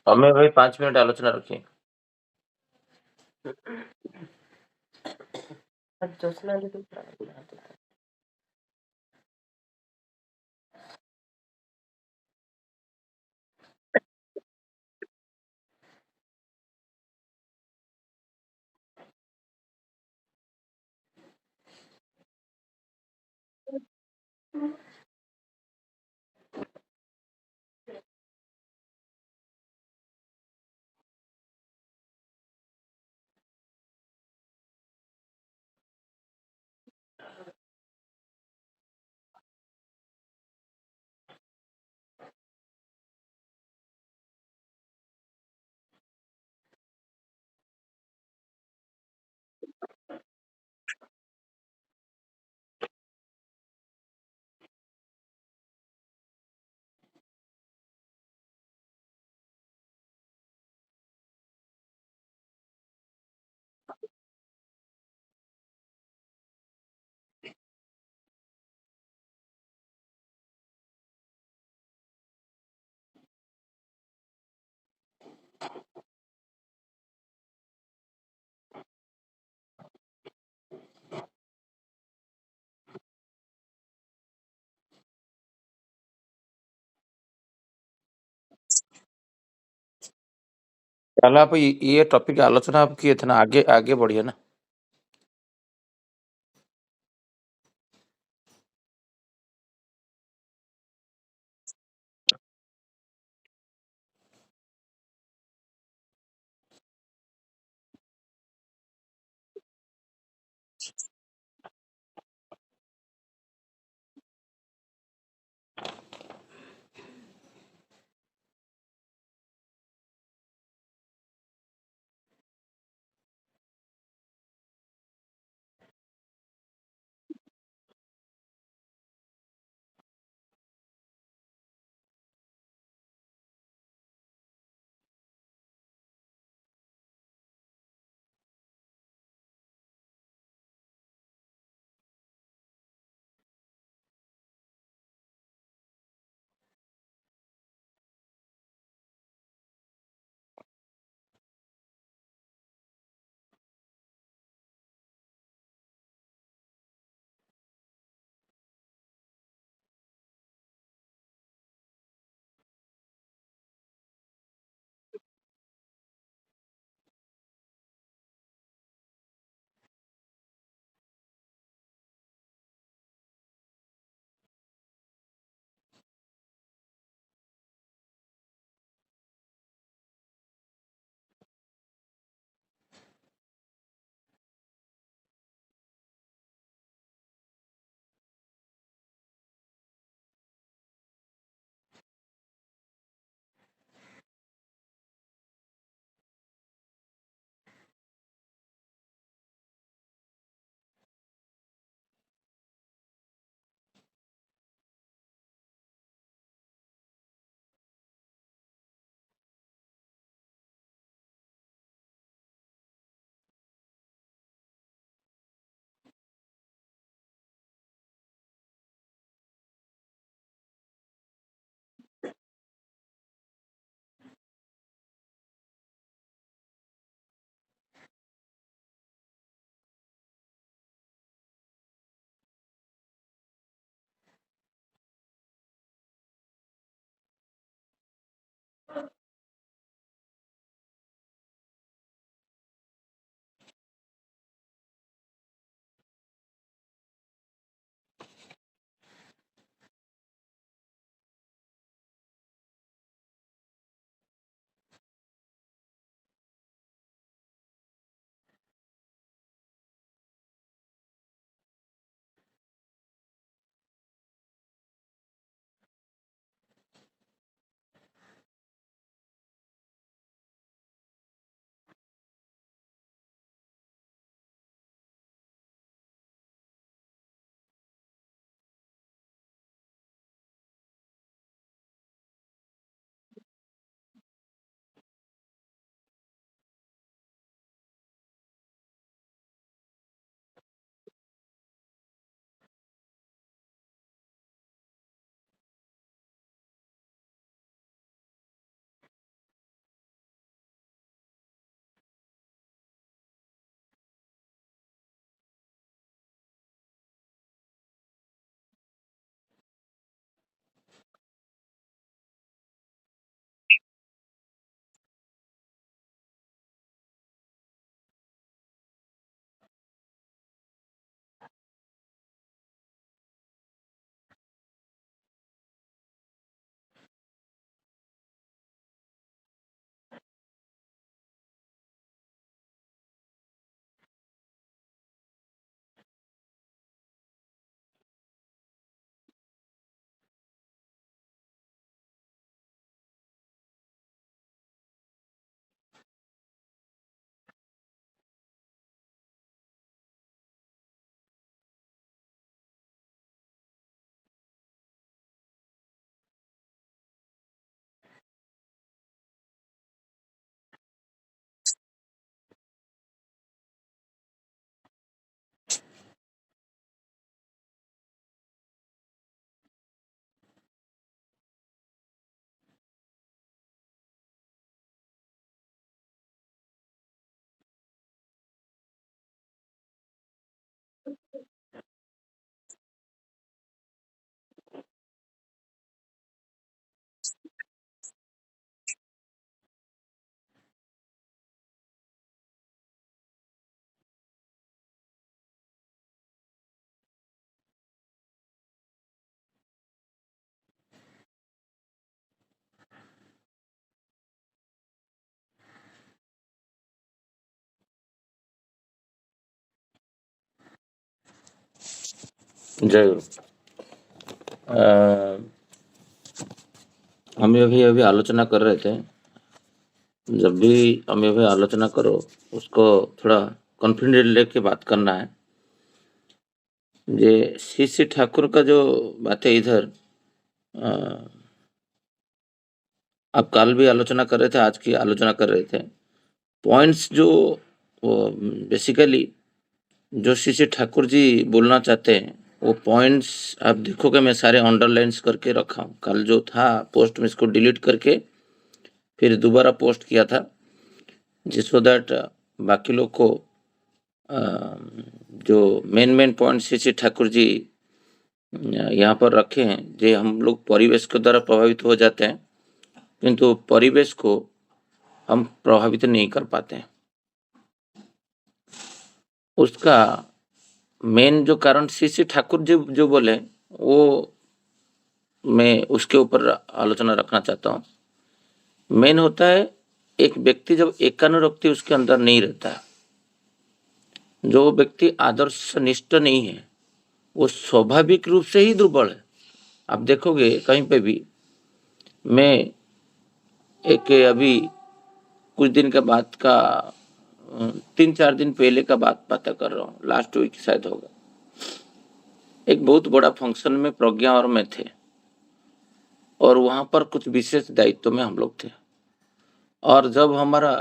हमें भाई 5 मिनट आलोचना रखिए। पहले आप ये टॉपिक आलोचना आप किए थे ना, आगे आगे बढ़िए ना। जय गुरु। हम अभी आलोचना कर रहे थे, जब भी हम अभी आलोचना करो उसको थोड़ा कॉन्फिडेंट लेके बात करना है। ये श्री ठाकुर का जो बात है इधर, आप कल भी आलोचना कर रहे थे, आज की आलोचना कर रहे थे। पॉइंट्स जो बेसिकली जो श्री ठाकुर जी बोलना चाहते हैं वो पॉइंट्स आप देखोगे, मैं सारे अंडरलाइंस करके रखा हूँ। कल जो था पोस्ट में इसको डिलीट करके फिर दोबारा पोस्ट किया था, जिसको दैट बाकी लोग को जो मेन पॉइंट श्री ठाकुर जी यहाँ पर रखे हैं, जो हम लोग परिवेश के द्वारा प्रभावित हो जाते हैं, किंतु परिवेश को हम प्रभावित नहीं कर पाते हैं। उसका मेन जो कारण श्री ठाकुर जी जो बोले वो मैं उसके ऊपर आलोचना रखना चाहता हूँ। मेन होता है एक व्यक्ति जब एकानुरक्ति उसके अंदर नहीं रहता है, जो व्यक्ति आदर्श निष्ठ नहीं है, वो स्वाभाविक रूप से ही दुर्बल है। आप देखोगे कहीं पे भी, मैं एक अभी कुछ दिन के बाद का 3-4 दिन पहले का बात कर रहा हूँ, लास्ट वीक शायद होगा। एक बहुत बड़ा फंक्शन में प्रज्ञा और मैं थे, और वहां पर कुछ विशेष दायित्व में हम लोग थे। और जब हमारा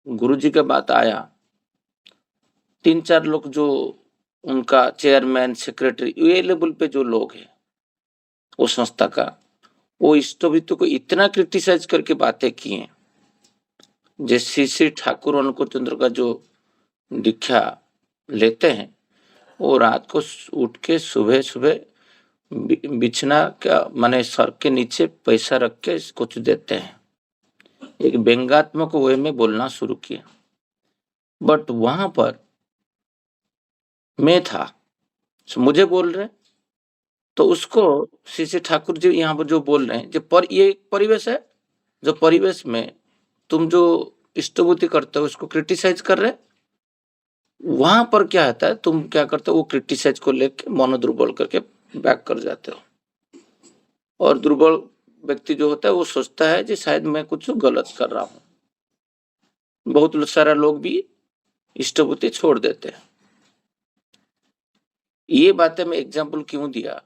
गुरुजी का बात आया, 3-4 लोग जो उनका चेयरमैन, सेक्रेटरी, ये लेवल पे जो लोग हैं वो संस्था का, वो इष्टवित्त को इतना क्रिटिसाइज करके बातें की हैं। जैसे श्री ठाकुर अनुकूल चंद्र का जो दीक्षा लेते हैं, वो रात को उठ के सुबह बिछना का माने सर के नीचे पैसा रख के कुछ देते हैं। एक व्यंग्यात्मक वे में बोलना शुरू किया। बट वहां पर मैं था, मुझे बोल रहे, तो उसको श्री ठाकुर जी यहाँ पर जो बोल रहे हैं, ये एक परिवेश है, जो परिवेश में तुम जो इष्टभूति करते हो उसको क्रिटिसाइज कर रहे, वहां पर क्या होता है, तुम क्या करते हो, वो क्रिटिसाइज को लेके मन दुर्बल करके बैक कर जाते हो। और दुर्बल व्यक्ति जो होता है वो सोचता है कि शायद मैं कुछ गलत कर रहा हूं। बहुत सारा लोग भी इष्टभूति छोड़ देते हैं। ये बातें मैं एग्जाम्पल क्यों दिया,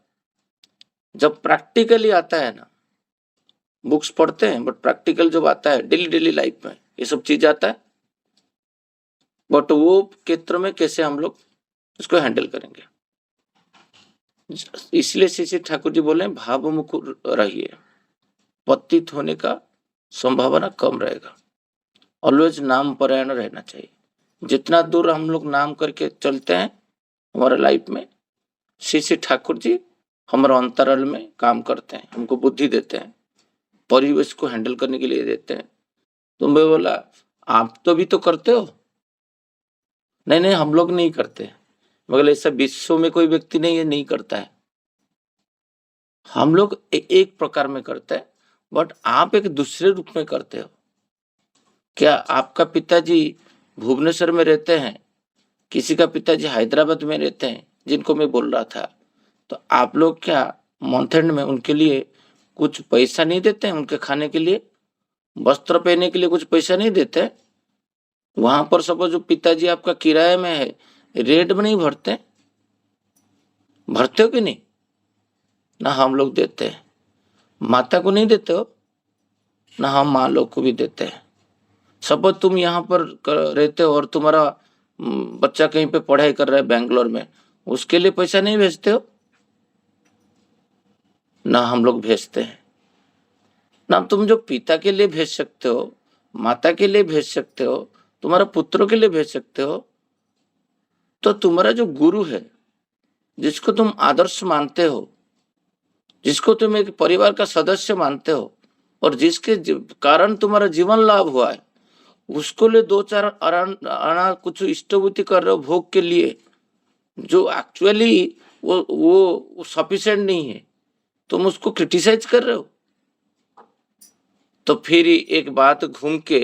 जब प्रैक्टिकली आता है ना, बुक्स पढ़ते हैं बट प्रैक्टिकल जब आता है डेली लाइफ में ये सब चीज आता है, बट वो क्षेत्र में कैसे हम लोग इसको हैंडल करेंगे। इसलिए श्री ठाकुर जी बोले भावमुख रहिए, पतित होने का संभावना कम रहेगा। ऑलवेज नाम परायण रहना चाहिए। जितना दूर हम लोग नाम करके चलते हैं हमारे लाइफ में, श्री ठाकुर जी हमारे अंतराल में काम करते हैं, हमको बुद्धि देते हैं, परिवेश को हैंडल करने के लिए देते हैं। तो मैं बोला आप तो भी तो करते हो। नहीं हम लोग नहीं करते, मगर ऐसा विश्व में कोई व्यक्ति नहीं है नहीं करता है। हम लोग एक प्रकार में करते हैं, बट आप एक दूसरे रूप में करते हो। क्या आपका पिताजी भुवनेश्वर में रहते हैं, किसी का पिताजी हैदराबाद में रहते हैं, जिनको मैं बोल रहा था, तो आप लोग क्या मंथ एंड में उनके लिए कुछ पैसा नहीं देते हैं, उनके खाने के लिए, वस्त्र पहनने के लिए कुछ पैसा नहीं देते? वहां पर सपोज जो पिताजी आपका किराए में है, रेंट में नहीं भरते हो कि नहीं? ना हम लोग देते हैं। माता को नहीं देते हो ना, हम माँ लोग को भी देते हैं। सपोज तुम यहाँ पर रहते हो और तुम्हारा बच्चा कहीं पे पढ़ाई कर रहा है बेंगलोर में, उसके लिए पैसा नहीं भेजते हो ना, हम लोग भेजते हैं ना। तुम जो पिता के लिए भेज सकते हो, माता के लिए भेज सकते हो, तुम्हारा पुत्रों के लिए भेज सकते हो, तो तुम्हारा जो गुरु है, जिसको तुम आदर्श मानते हो, जिसको तुम एक परिवार का सदस्य मानते हो, और जिसके कारण तुम्हारा जीवन लाभ हुआ है, उसको ले 2-4 आना कुछ इष्टभूति कर रहे हो भोग के लिए, जो एक्चुअली वो सफिशिएंट नहीं है, तुम उसको क्रिटिसाइज कर रहे हो। तो फिर एक बात घूम के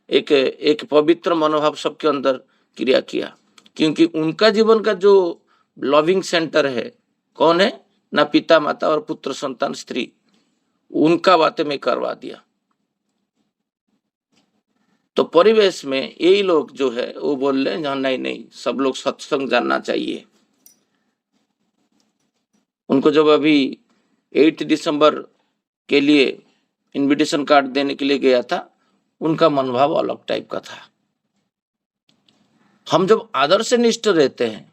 एक पवित्र मनोभाव सबके अंदर क्रिया किया, क्योंकि उनका जीवन का जो लविंग सेंटर है, कौन है? ना पिता माता और पुत्र संतान स्त्री, उनका बातें मैं करवा दिया। तो परिवेश में यही लोग जो है वो बोल रहे हैं नहीं नहीं, सब लोग सत्संग जानना चाहिए। उनको जब अभी 8 दिसंबर के लिए इनविटेशन कार्ड देने के लिए गया था, उनका मनोभाव अलग टाइप का था। हम जब आदर्श निष्ठ रहते हैं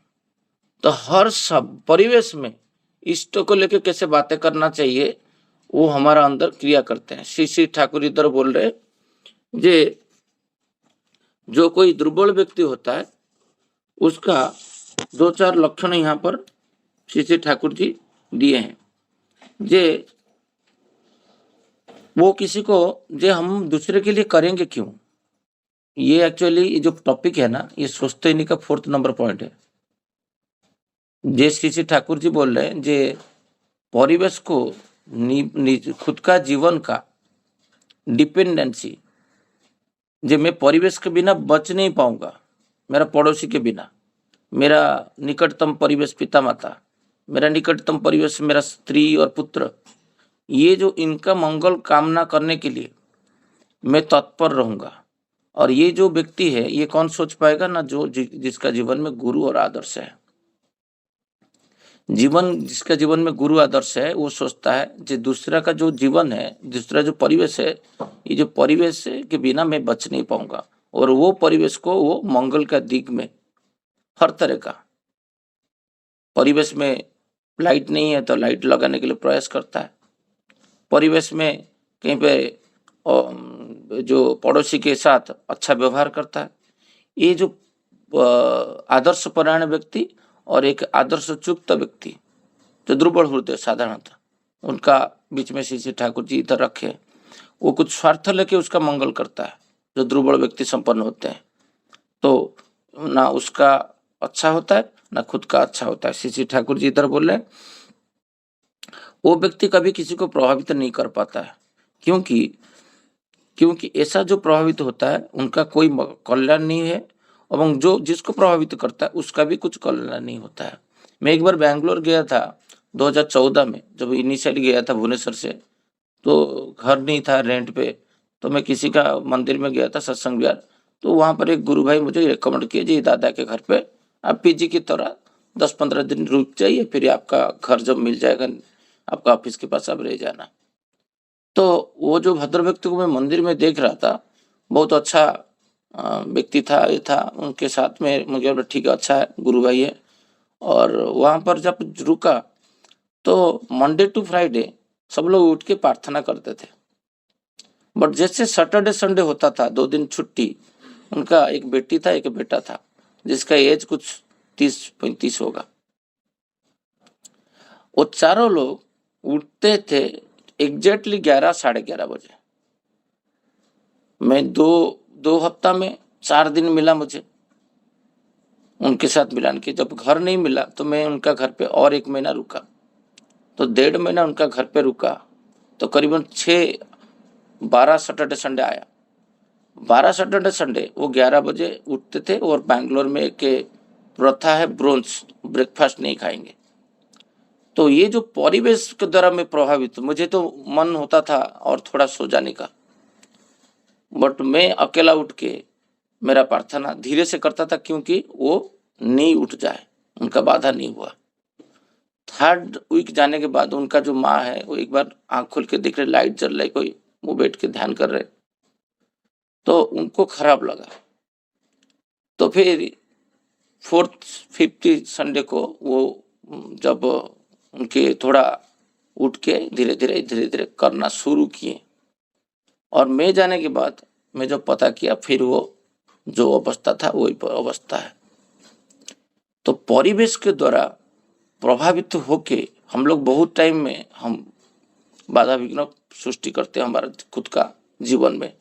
तो हर सब परिवेश में इष्ट को लेकर कैसे बातें करना चाहिए वो हमारा अंदर क्रिया करते हैं। श्री श्री ठाकुर इधर बोल रहे जे जो कोई दुर्बल व्यक्ति होता है उसका 2-4 लक्षण यहाँ पर श्री श्री ठाकुर जी दिए हैं। जे वो किसी को जे हम दूसरे के लिए करेंगे क्यों, ये एक्चुअली जो टॉपिक है ना, ये सोचते ही नहीं का 4th नंबर पॉइंट है। जे श्री श्री ठाकुर जी बोल रहे हैं जे परिवेश को खुद का जीवन का डिपेंडेंसी, जे मैं परिवेश के बिना बच नहीं पाऊंगा, मेरा पड़ोसी के बिना, मेरा निकटतम परिवेश पिता माता, मेरा निकटतम परिवेश मेरा स्त्री और पुत्र, ये जो इनका मंगल कामना करने के लिए मैं तत्पर रहूंगा। और ये जो व्यक्ति है ये कौन सोच पाएगा ना, जो जिसका जीवन में गुरु और आदर्श है। जिसका जीवन में गुरु आदर्श है वो सोचता है जो दूसरा का जो जीवन है, दूसरा जो परिवेश है, ये जो परिवेश के बिना मैं बच नहीं पाऊंगा। और वो परिवेश को वो मंगल का दिग में हर तरह का, परिवेश में लाइट नहीं है तो लाइट लगाने के लिए प्रयास करता है, परिवेश में कहीं पे जो पड़ोसी के साथ अच्छा व्यवहार करता है। ये जो आदर्श परायण व्यक्ति और एक आदर्श चुप्त व्यक्ति जो दुर्बल हृदय साधारणतः, उनका बीच में श्री श्री ठाकुर जी इधर रखे। वो कुछ स्वार्थ लेके उसका मंगल करता है। जो दुर्बल व्यक्ति संपन्न होते हैं तो ना उसका अच्छा होता है ना खुद का अच्छा होता है। श्री श्री ठाकुर जी इधर बोल रहे हैं वो व्यक्ति कभी किसी को प्रभावित नहीं कर पाता है, क्योंकि ऐसा जो प्रभावित होता है उनका कोई कल्याण नहीं है, और जो जिसको प्रभावित करता है उसका भी कुछ कल्याण नहीं होता है। मैं एक बार बैंगलोर गया था 2014 में, जब इनिशियली गया था भुवनेश्वर से, तो घर नहीं था रेंट पे, तो मैं किसी का मंदिर में गया था सत्संग विहार। तो वहाँ पर एक गुरु भाई मुझे रिकमेंड किए जी दादा के घर पे आप पीजी की तरह 10-15 दिन रुक जाइए, फिर आपका घर जब मिल जाएगा आपका ऑफिस के पास आप रह जाना। तो वो जो भद्र व्यक्ति को मैं मंदिर में देख रहा था, बहुत अच्छा व्यक्ति था, ये था, उनके साथ में मुझे बोला ठीक है अच्छा है गुरु भाई है। और वहाँ पर जब रुका तो मंडे टू फ्राइडे सब लोग उठ के प्रार्थना करते थे, बट जैसे सैटरडे संडे होता था 2 दिन छुट्टी, उनका एक बेटी था एक बेटा था जिसका एज कुछ 30-35 होगा। वो चारों लोग उठते थे एग्जैक्टली 11-11:30 बजे। मैं दो हफ्ता में 4 दिन मिला मुझे उनके साथ मिलान के। जब घर नहीं मिला तो मैं उनका घर पे और 1 महीना रुका, तो 1.5 महीना उनका घर पे रुका, तो करीबन 12 सैटरडे संडे आया। 12 सैटरडे संडे वो 11 बजे उठते थे। और बैंगलोर में एक प्रथा है ब्रोंच, ब्रेकफास्ट नहीं खाएंगे। तो ये जो परिवेश के द्वारा मैं प्रभावित, मुझे तो मन होता था और थोड़ा सो जाने का, बट मैं अकेला उठ के मेरा प्रार्थना धीरे से करता था क्योंकि वो नहीं उठ जाए, उनका बाधा नहीं हुआ। 3rd वीक जाने के बाद उनका जो माँ है वो एक बार आंख खोल के देख रहे लाइट जल रही, कोई वो बैठ के ध्यान कर रहे, तो उनको खराब लगा। तो फिर 4th 5th संडे को वो जब उनके थोड़ा उठ के धीरे धीरे करना शुरू किए, और मैं जाने के बाद मैं जब पता किया फिर वो जो अवस्था था वही अवस्था है। तो परिवेश के द्वारा प्रभावित होके हम लोग बहुत टाइम में हम बाधा विघ्न सृष्टि करते हैं हमारा खुद का जीवन में।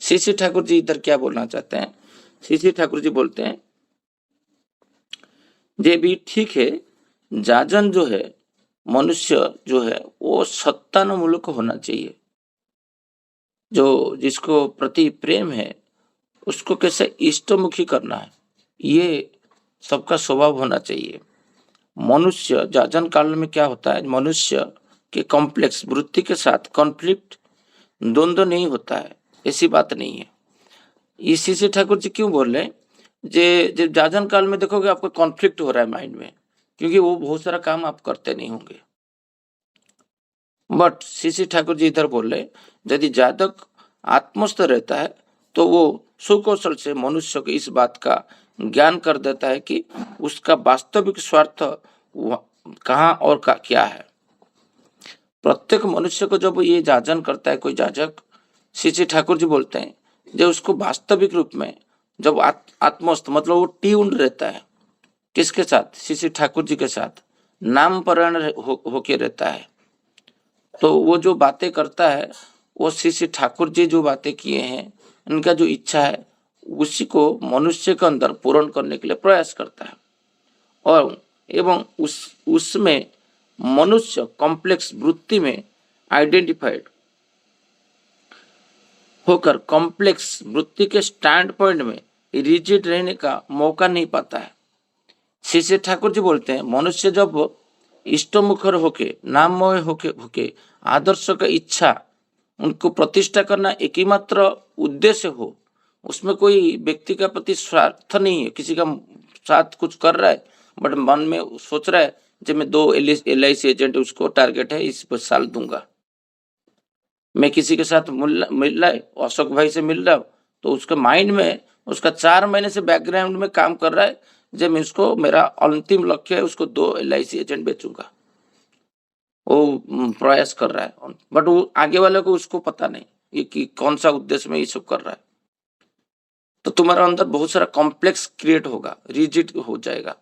श्री श्री ठाकुर जी इधर क्या बोलना चाहते हैं? श्री श्री ठाकुर जी बोलते हैं ये भी ठीक है, जाजन जो है मनुष्य जो है वो सत्तानुमूलक होना चाहिए। जो जिसको प्रति प्रेम है उसको कैसे इष्टमुखी करना है ये सबका स्वभाव होना चाहिए। मनुष्य जाजन काल में क्या होता है, मनुष्य के कॉम्प्लेक्स वृत्ति के साथ कॉन्फ्लिक्ट द्वंद्व नहीं होता है, ऐसी बात नहीं है। इसी से ठाकुर जी क्यों बोल रहे हैं, जे जाजन काल में देखोगे आपको कॉन्फ्लिक्ट हो रहा है माइंड में, क्योंकि वो बहुत सारा काम आप करते नहीं होंगे। बट श्री ठाकुर जी इधर बोल रहे, यदि जातक आत्मस्थ रहता है तो वो सुकौशल से मनुष्य को इस बात का ज्ञान कर देता है कि उसका वास्तविक स्वार्थ कहाँ और क्या है। प्रत्येक मनुष्य को जब ये जाजन करता है कोई जाजक, श्री ठाकुर जी बोलते हैं, जब उसको वास्तविक रूप में जब आत्मस्थ मतलब वो ट्यून रहता है, किसके साथ, श्री ठाकुर जी के साथ नाम परायण होके रहता है, तो वो जो बातें करता है वो श्री ठाकुर जी जो बातें किए हैं, उनका जो इच्छा है उसी को मनुष्य के अंदर पूर्ण करने के लिए प्रयास करता है। और एवं उसमें मनुष्य कॉम्प्लेक्स वृत्ति में आइडेंटिफाइड होकर कॉम्प्लेक्स वृत्ति के स्टैंड पॉइंट में रिजिड रहने का मौका नहीं पाता है। श्री ठाकुर जी बोलते हैं, मनुष्य जब इष्टमुखर होके नाममय होके आदर्श का इच्छा उनको प्रतिष्ठा करना एक ही मात्र उद्देश्य हो, उसमें कोई व्यक्ति का प्रति स्वार्थ नहीं है, किसी का साथ कुछ कर रहा है बट मन में सोच रहा है जब मैं 2 LIC एजेंट उसको टारगेट है, इस पर साल दूंगा, मैं किसी के साथ मिल रहा है, अशोक भाई से मिल रहा हूँ, तो उसके माइंड में उसका 4 महीने से बैकग्राउंड में काम कर रहा है, जब मैं उसको मेरा अंतिम लक्ष्य है उसको 2 LIC एजेंट बेचूंगा, वो प्रयास कर रहा है, बट वो आगे वाले को उसको पता नहीं ये कि कौन सा उद्देश्य में ये सब कर रहा है। तो तुम्हारा अंदर बहुत सारा कॉम्प्लेक्स क्रिएट होगा, रिजिड हो जाएगा।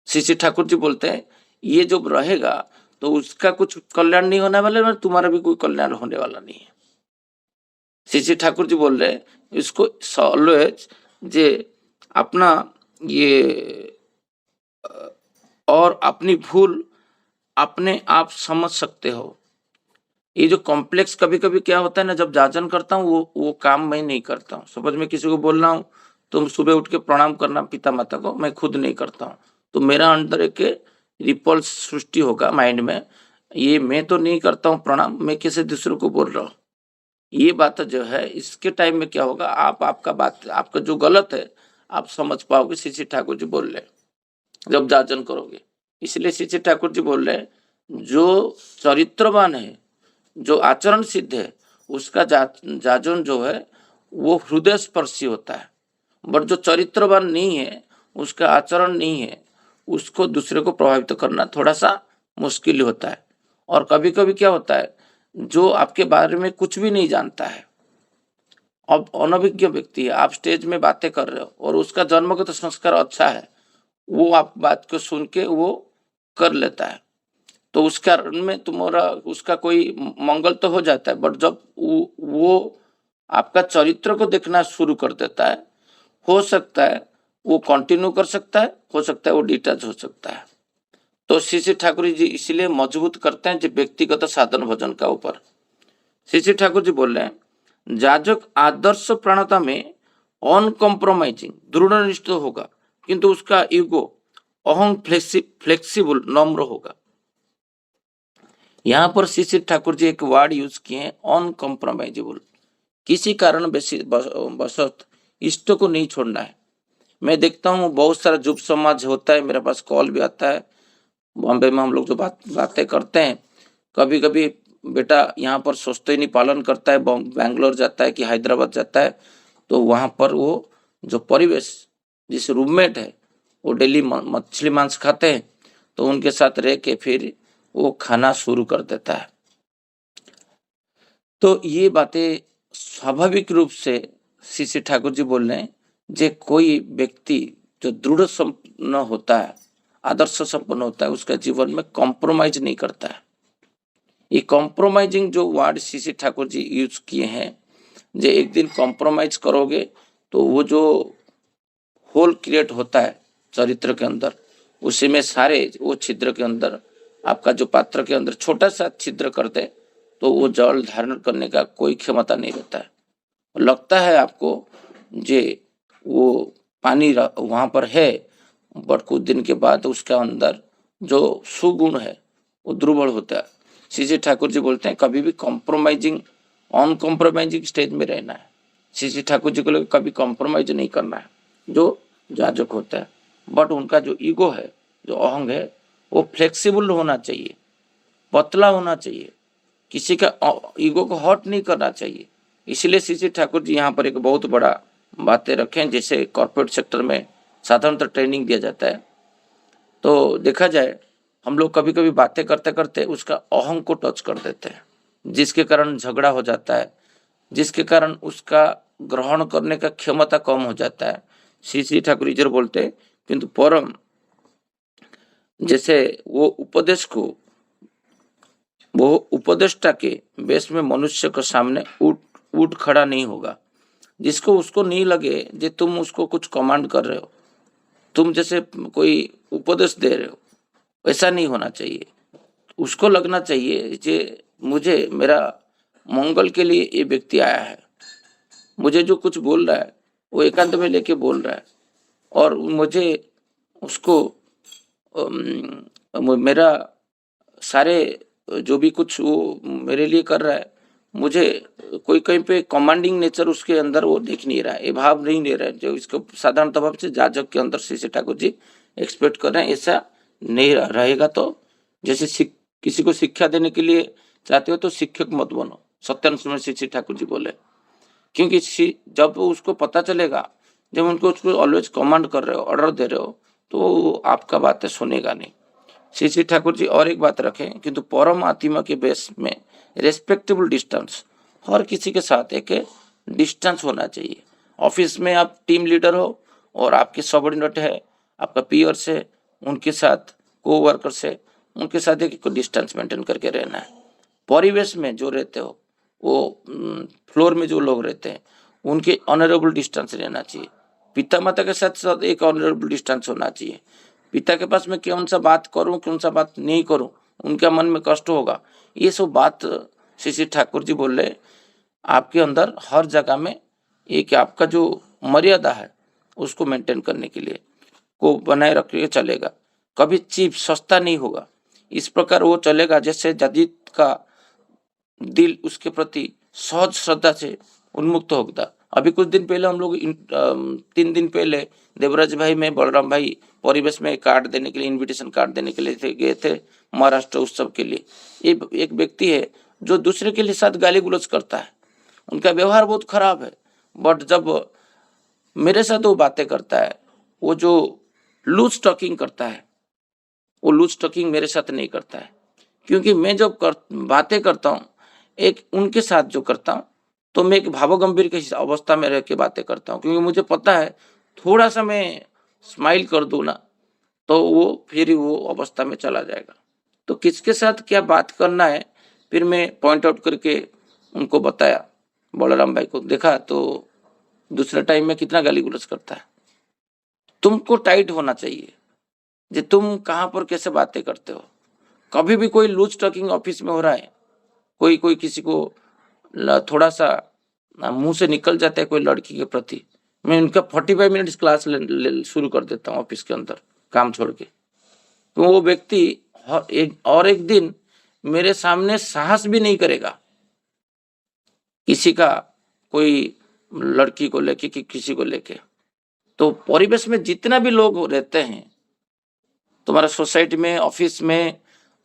श्री ठाकुर जी बोलते हैं ये जो रहेगा तो उसका कुछ कल्याण नहीं होने वाला है, तुम्हारा भी कोई कल्याण होने वाला नहीं है। श्री ठाकुर जी बोल रहे हैं इसको ऑलवेज जे अपना ये और अपनी भूल अपने आप समझ सकते हो। ये जो कॉम्प्लेक्स कभी कभी क्या होता है ना, जब जाजन करता हूँ वो काम मैं नहीं करता हूँ। सपोज मैं किसी को बोल रहा हूँ तो सुबह उठ के प्रणाम करना पिता माता को मैं खुद नहीं करता हूँ, तो मेरा अंदर एक रिपल्स सृष्टि होगा माइंड में, ये मैं तो नहीं करता हूँ प्रणाम, मैं किसी दूसरे को बोल रहा हूँ। ये बात जो है इसके टाइम में क्या होगा, आपका बात आपका जो गलत है आप समझ पाओगे। श्री ठाकुर जी बोल रहे जब जाजन करोगे, इसलिए श्री ठाकुर जी बोल रहे जो चरित्रवान है, जो आचरण सिद्ध है, उसका जाजन जो है वो हृदय स्पर्शी होता है, बट जो चरित्रवान नहीं है, उसका आचरण नहीं है, उसको दूसरे को प्रभावित करना थोड़ा सा मुश्किल होता है। और कभी कभी क्या होता है, जो आपके बारे में कुछ भी नहीं जानता है, अब अनभिज्ञ व्यक्ति है, आप स्टेज में बातें कर रहे हो और उसका जन्मगत संस्कार अच्छा है, वो आप बात को सुन के वो कर लेता है, तो उस कारण में तुम्हारा उसका कोई मंगल तो हो जाता है। बट जब वो आपका चरित्र को देखना शुरू कर देता है, हो सकता है वो कंटिन्यू कर सकता है, हो सकता है वो डिटैच हो सकता है। तो श्री ठाकुर जी इसलिए मजबूत करते हैं जो व्यक्तिगत साधन भजन का ऊपर। श्री ठाकुर जी बोल रहे हैं जाजक आदर्श प्राणता में अनकॉम्प्रोमाइजिंग दृढ़निष्ठ होगा, किंतु उसका ईगो अहं फ्लेक्सिबल नम्र होगा। यहाँ पर श्री ठाकुर जी एक वर्ड यूज किए हैं अनकॉम्प्रोमाइजेबल, किसी कारण वशत इष्ट को नहीं छोड़ना है। मैं देखता हूँ बहुत सारा जुब समाज होता है, मेरे पास कॉल भी आता है, बॉम्बे में हम लोग जो बातें करते हैं, कभी कभी बेटा यहाँ पर सोचते ही नहीं पालन करता है, बैंगलोर जाता है कि हैदराबाद जाता है, तो वहाँ पर वो जो परिवेश जिस रूममेट है वो डेली मछली मांस खाते हैं, तो उनके साथ रह के फिर वो खाना शुरू कर देता है। तो ये बातें स्वाभाविक रूप से श्री ठाकुर जी बोल रहे हैं जे कोई व्यक्ति जो दृढ़ संपन्न होता है, आदर्श संपन्न होता है, उसका जीवन में कॉम्प्रोमाइज नहीं करता है। ये कॉम्प्रोमाइजिंग जो वर्ड श्री ठाकुर जी यूज किए हैं, जे एक दिन कॉम्प्रोमाइज करोगे तो वो जो होल क्रिएट होता है चरित्र के अंदर, उसी में सारे वो छिद्र के अंदर आपका जो पात्र के अंदर छोटा सा छिद्र कर दे तो वो जल धारण करने का कोई क्षमता नहीं रहता है। लगता है आपको जे वो पानी वहाँ पर है, बट कुछ दिन के बाद उसके अंदर जो सुगुण है वो दुर्बल होता है। श्री ठाकुर जी बोलते हैं कभी भी कॉम्प्रोमाइजिंग, अनकॉम्प्रोमाइजिंग स्टेज में रहना है। श्री ठाकुर जी को लोग कभी कॉम्प्रोमाइज नहीं करना है जो जाजक होता है। बट उनका जो ईगो है, जो अहंग है, वो फ्लेक्सिबल होना चाहिए, पतला होना चाहिए, किसी का ईगो को हर्ट नहीं करना चाहिए। इसलिए श्री ठाकुर जी यहाँ पर एक बहुत बड़ा बातें रखें। जैसे कॉर्पोरेट सेक्टर में साधारणतः ट्रेनिंग दिया जाता है, तो देखा जाए हम लोग कभी कभी बातें करते करते उसका अहंग को टच कर देते हैं, जिसके कारण झगड़ा हो जाता है, जिसके कारण उसका ग्रहण करने का क्षमता कम हो जाता है। श्री ठाकुर जी बोलते हैं किंतु परम, जैसे वो उपदेष्टा के बेस में मनुष्य के सामने उठ उठ खड़ा नहीं होगा। जिसको उसको नहीं लगे जे तुम उसको कुछ कमांड कर रहे हो, तुम जैसे कोई उपदेश दे रहे हो, ऐसा नहीं होना चाहिए। उसको लगना चाहिए जे मुझे मेरा मंगल के लिए ये व्यक्ति आया है, मुझे जो कुछ बोल रहा है वो एकांत में लेके बोल रहा है, और मुझे उसको मेरा सारे जो भी कुछ वो मेरे लिए कर रहा है, मुझे कोई कहीं पे कमांडिंग नेचर उसके अंदर वो दिख नहीं रहा है, ये भाव नहीं ले रहा है जो इसको साधारण भाव से जाजक के अंदर श्री ठाकुर जी एक्सपेक्ट कर रहे हैं। ऐसा नहीं रहेगा तो जैसे किसी को शिक्षा देने के लिए चाहते हो तो शिक्षक मत बनो, सत्यानंद स्वामी श्री ठाकुर जी बोले। क्योंकि जब उसको पता चलेगा, जब उनको उसको ऑलवेज कमांड कर रहे हो, ऑर्डर दे रहे हो, तो आपका बातें सुनेगा नहीं। श्री ठाकुर जी और एक बात रखें, किंतु परम आत्मा के बेस में रेस्पेक्टेबल डिस्टेंस, हर किसी के साथ एक डिस्टेंस होना चाहिए। ऑफिस में आप टीम लीडर हो और आपके सबऑर्डिनेट है, आपका पीयर्स है, उनके साथ को वर्कर से, उनके साथ एक डिस्टेंस मेंटेन करके रहना है। परिवेश में जो रहते हो, वो फ्लोर में जो लोग रहते हैं, उनके ऑनरेबल डिस्टेंस रहना चाहिए। पिता माता के साथ साथ एक ऑनरेबल डिस्टेंस होना चाहिए। पिता के पास में कौन सा बात करूं, कौन सा बात नहीं करूं, उनका मन में कष्ट होगा, ये सब बात श्री ठाकुर जी बोल रहे आपके अंदर हर जगह में एक आपका जो मर्यादा है उसको मेंटेन करने के लिए को बनाए रख के चलेगा। कभी चीप सस्ता नहीं होगा, इस प्रकार वो चलेगा जैसे जदीद का दिल उसके प्रति सहज श्रद्धा से उन्मुक्त होगा। अभी कुछ दिन पहले हम लोग 3 दिन पहले देवराज भाई में बलराम भाई परिवेश में कार्ड देने के लिए, इनविटेशन कार्ड देने के लिए गए थे महाराष्ट्र उत्सव के लिए। एक व्यक्ति है जो दूसरे के लिए साथ गाली गुलज करता है, उनका व्यवहार बहुत खराब है, बट जब मेरे साथ वो बातें करता है, वो जो लूज टॉकिंग करता है, वो लूज टॉकिंग मेरे साथ नहीं करता है। क्योंकि मैं जब बातें करता हूँ एक उनके साथ जो करता हूँ, तो मैं एक भावगंभीर की अवस्था में रह के बातें करता हूँ, क्योंकि मुझे पता है थोड़ा सा मैं स्माइल कर दूँ ना तो वो फिर वो अवस्था में चला जाएगा। तो किसके साथ क्या बात करना है फिर मैं पॉइंट आउट करके उनको बताया। बलराम भाई को देखा तो दूसरा टाइम में कितना गाली गुलज करता है। तुमको टाइट होना चाहिए जे तुम कहाँ पर कैसे बातें करते हो। कभी भी कोई लूज टॉकिंग ऑफिस में हो रहा है, कोई किसी को थोड़ा सा मुंह से निकल जाता है कोई लड़की के प्रति, मैं उनका 45 मिनट्स क्लास शुरू कर देता हूँ ऑफिस के अंदर काम छोड़ के। तो वो व्यक्ति एक दिन मेरे सामने साहस भी नहीं करेगा किसी का, कोई लड़की को लेके कि किसी को लेके। तो परिवेश में जितना भी लोग रहते हैं, तुम्हारा सोसाइटी में, ऑफिस में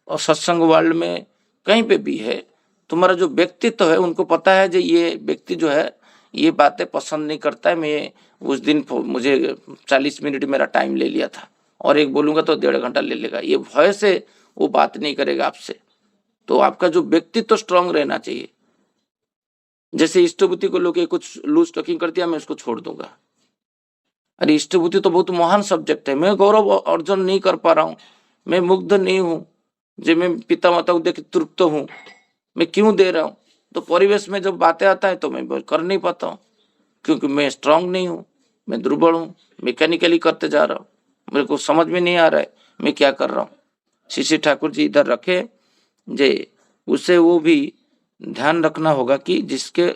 और सत्संग वर्ल्ड में कहीं पे भी है, तुम्हारा जो व्यक्तित्व है उनको पता है जो ये व्यक्ति जो है ये बातें पसंद नहीं करता है। मैं उस दिन मुझे 40 मिनट मेरा टाइम ले लिया था और एक बोलूँगा तो 1.5 घंटा ले लेगा, ये भय से वो बात नहीं करेगा आपसे। तो आपका जो व्यक्तित्व स्ट्रांग रहना चाहिए। जैसे इष्टबुद्धि को लोग कुछ लूज टॉकिंग कर दिया, मैं उसको छोड़ दूंगा। अरे इष्टबुद्धि तो बहुत महान सब्जेक्ट है, मैं गौरव अर्जन नहीं कर पा रहा हूँ, मैं मुग्ध नहीं हूँ, जो मैं पिता माता को देख तृप्त हूँ, मैं क्यों दे रहा हूँ। तो परिवेश में जब बातें आता है तो मैं कर नहीं पाता हूँ, क्योंकि मैं स्ट्रांग नहीं हूँ, मैं दुर्बल हूँ, मैकेनिकली करते जा रहा हूँ, मेरे को समझ में नहीं आ रहा है मैं क्या कर रहा हूँ। श्री ठाकुर जी इधर रखे जे उसे वो भी ध्यान रखना होगा कि जिसके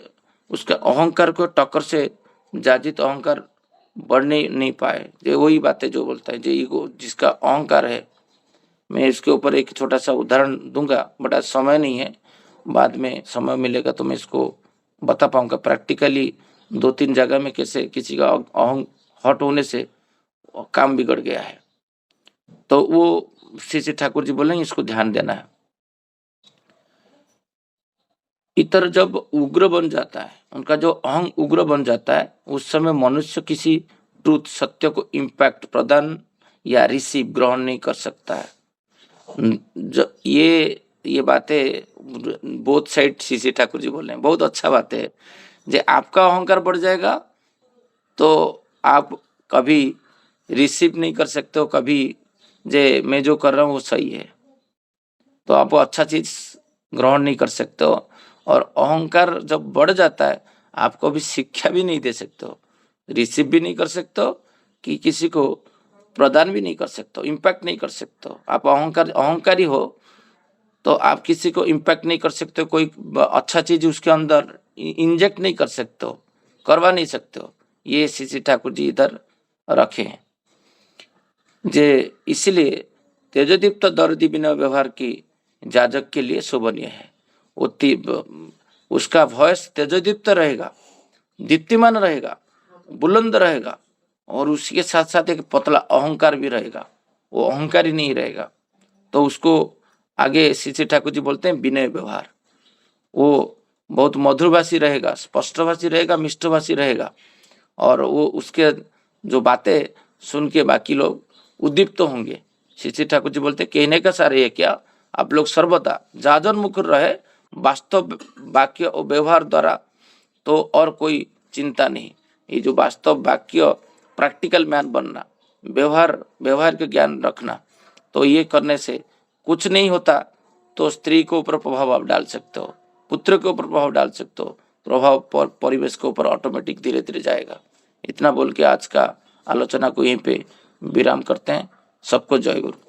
उसके अहंकार को टक्कर से जाजित अहंकार बढ़ नहीं पाए। ये वही बातें जो बोलता है, जो ईगो जिसका अहंकार है मैं इसके ऊपर एक छोटा सा उदाहरण दूंगा, बट आज समय नहीं है, बाद में समय मिलेगा तो मैं इसको बता पाऊंगा प्रैक्टिकली 2-3 जगह में कैसे किसी का अहं हट होने से काम बिगड़ गया है। तो वो श्री ठाकुर जी बोलेंगे इसको ध्यान देना है। इतर जब उग्र बन जाता है, उनका जो अहंग उग्र बन जाता है, उस समय मनुष्य किसी ट्रूथ सत्य को इम्पैक्ट प्रदान या रिसीव ग्रहण नहीं कर सकता है। ये बातें बोथ साइड श्री ठाकुर जी बोल रहे हैं, बहुत अच्छा बात है। जे आपका अहंकार बढ़ जाएगा तो आप कभी रिसीव नहीं कर सकते हो, कभी जे मैं जो कर रहा हूँ वो सही है, तो आप वो अच्छा चीज ग्रहण नहीं कर सकते हो। और अहंकार जब बढ़ जाता है, आप कभी शिक्षा भी नहीं दे सकते हो, रिसीव भी नहीं कर सकते हो, कि किसी को प्रदान भी नहीं कर सकते हो, इम्पैक्ट नहीं कर सकते हो। आप अहंकारी हो तो आप किसी को इम्पैक्ट नहीं कर सकते हो, कोई अच्छा चीज उसके अंदर इंजेक्ट नहीं कर सकते हो, करवा नहीं सकते हो। ये श्री ठाकुर जी इधर रखे हैं जे इसलिए तेजदीप्त दर्दी बिना व्यवहार की जाजक के लिए शोभनीय है। उसका वॉइस तेजदीप्त रहेगा, दीप्तिमान रहेगा, बुलंद रहेगा, और उसके साथ साथ एक पतला अहंकार भी रहेगा, वो अहंकारी नहीं रहेगा। तो उसको आगे श्री ठाकुर जी बोलते हैं विनय व्यवहार। वो बहुत मधुरभाषी रहेगा, स्पष्टभाषी रहेगा, मिष्टभाषी रहेगा, और वो उसके जो बातें सुन के बाकी लोग उद्दीप्त होंगे। श्री ठाकुर जी बोलते कहने का सारे है क्या, आप लोग सर्वदा जाजन मुखर रहे, वास्तव वाक्य और व्यवहार द्वारा तो और कोई चिंता नहीं। ये जो वास्तव वाक्य प्रैक्टिकल मैन बनना, व्यवहार के ज्ञान रखना, तो ये करने से कुछ नहीं होता। तो स्त्री के ऊपर प्रभाव आप डाल सकते हो, पुत्र के ऊपर प्रभाव डाल सकते हो, प्रभाव परिवेश के ऊपर ऑटोमेटिक धीरे धीरे जाएगा। इतना बोल के आज का आलोचना को यहीं पे विराम करते हैं। सबको जय गुरु।